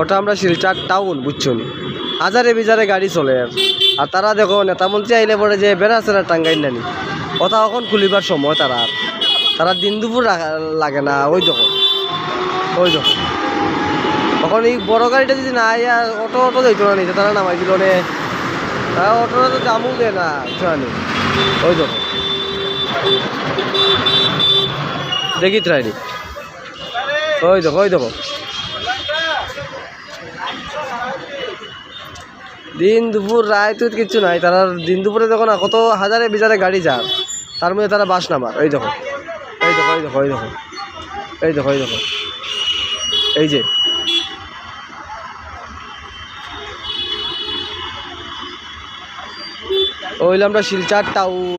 ওটা আমরা শিলচর টাউন বুঝছো নি, হাজারে বিজারে গাড়ি চলে আর তারা দেখো নেতামন্ত্রী আইলে পরে যে বেড়াচেরা টাঙ্গাই নানি কথা এখন খুলিবার সময় তারা দিন দুপুর লাগে না। ওই দেখো তখন এই বড় গাড়িটা যদি না আইয়া অটো যাইতো না নিতে তারা নামাই দিল নে, তারা অটোটা তো দামও দেয় না জানি। ওই দেখো দেখি ট্রাইনি, ওই দেখো দিন দুপুর রায় তো কিচ্ছু নাই, তারা দিন দুপুরে যখন কত হাজারে বিজারে গাড়ি যার তার মধ্যে তারা বাস নামার। এই দেখো এই যে ওইলে আমরা শিলচর টাউন।